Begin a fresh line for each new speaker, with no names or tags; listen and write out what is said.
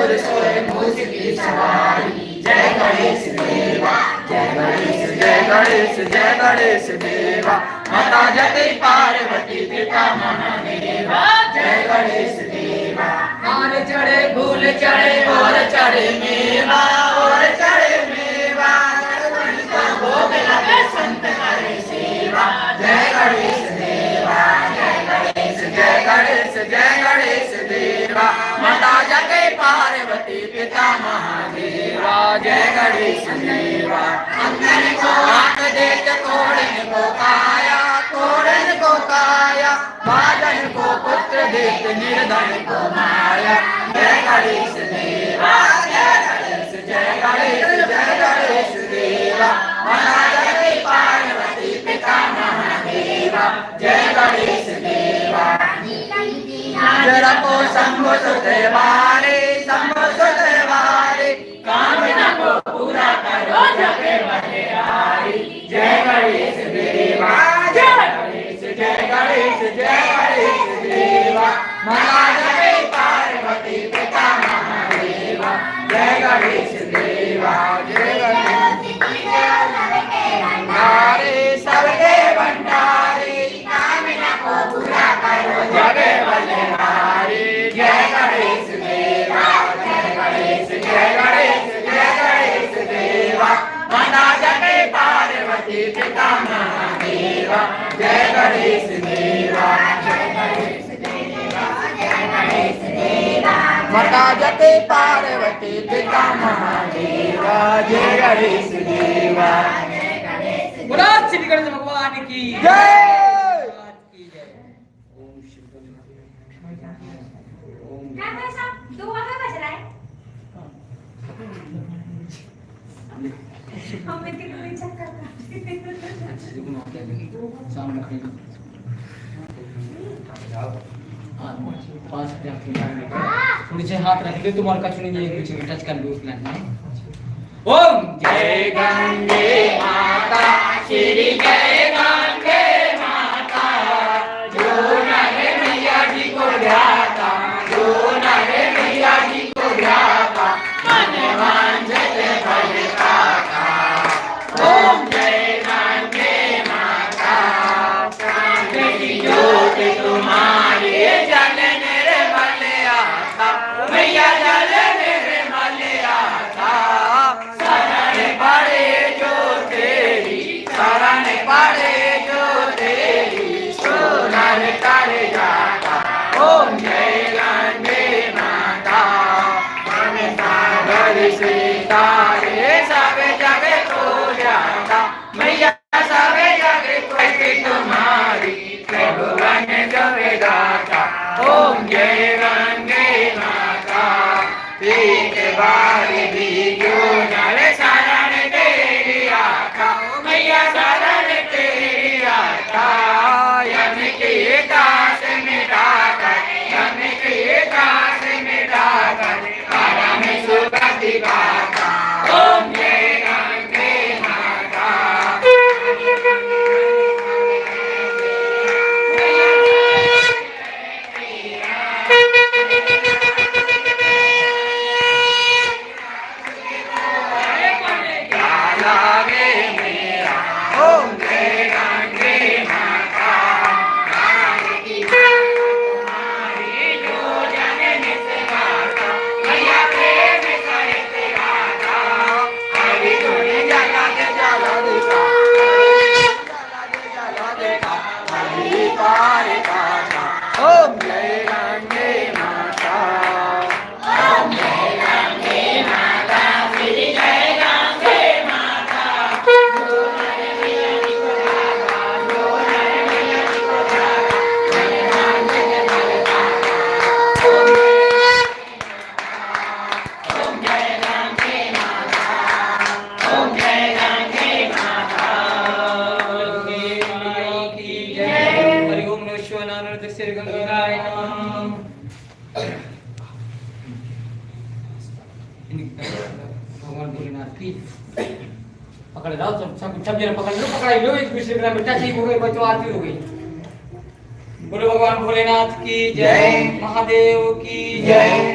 सुर सोए मूस की सवारी। जय गणेश देवा जय गणेश जय गणेश जय गणेश देवा। माता जगती पार्वती पिता महादेवा। जय गणेश देवा। हार चढ़े फूल चढ़े और चढ़े मेवा और चढ़े मेवा। गणपति को भोग लगे संत करे सेवा। जय गणेश देवा जय गणेश जय गणेश जय गणेश देवा। माता जगती पार्वती पिता महादेवा। जय गणेश देवा। अंधन को आंख देत कोढ़न को काया कोढ़न को काया। बादन को पुत्र देत निर्धन को माया। जय गणेश देवा जय गणेश जय गणेश जय गणेश देवा। माता जगती पार्वती पिता महादेवा। जय गणेश देवा। जरा को शंभु सुदेवारे शंभु सुदेवारे। कामना को पूरा करो जगे बलिहारी। जय गणेश देवा जय गणेश जय गणेश जय गणेश देवा। माता जगती पार्वती पिता महादेवा। जय गणेश देवा जय गणेश भंडारे सबके भंडारे। कामना को पूरा करो जगे बलिहारी। जय गणेश देवा जय गणेश जय गणेश जय गणेश देवा। माता जगती पार्वती पिता महादेवा। जय गणेश देवा जय गणेश देवा जय गणेश देवा। माता जगती पार्वती पिता महादेवा। जय गणेश देवा।
बोलो श्री गणेश भगवान की
जय।
क्या भाई साहब दो वहां बज रहा है। हमें के कोई चक्कर
सामने खड़ी पास थोड़ी से हाथ रख दे तुम्हारे का चुनी ये कुछ टच कर लो प्लान। ओम
जय गंगे माता श्री जय गंगे माता। जो नरे मैया जी को ध्याता जो नरे मैया जी को ध्याता। मन वांछित फल पाता। ओम जय गंगे माता। की ज्योत तुम्हारी जल निर्मल आता। मैया जल निर्मल आता। शरण पड़े जो तेरी शरण पड़े जो तेरी सोनर कर जाता। ओम जय गंगे माता। सागर से तारे सब जग को जाता। मैया सब जग को तुम्हारी त्रिभुवन जग दाता। ओम जय गंगे माता। एक बार भी जो नर शरण तेरी आता। मैया शरण तेरी आता। यम के दास मिटाकर यम के दास मिटाकर परम सुगति पाता। ओम जय गंगे माता। लागे मेरा ओम जय गंगे माता। तुम्हारी जो जननी से माता। मैया प्रेम सहित गाता। हरि गुण जला दे जला देता। जला देता हरि पार पाता। ओम जय गंगे माता। ओम जय गंगे माता श्री जय गंगे माता। जो नर मैया जी को ध्याता जो नर मैया जी को ध्याता। मन वांछित फल पाता। ओम जय गंगे माता। ओम जय गंगे माता।
की जय। हरि ओम नमः शिवाय नमः श्री गंगाय नमः। भगवान भोलेनाथ की पकड़ रहा सब जरा पकड़ लो एक दूसरे का बेटा ठीक हो गए बच्चों आरती हो गई। बोलो भगवान भोलेनाथ की जय। महादेव की जय।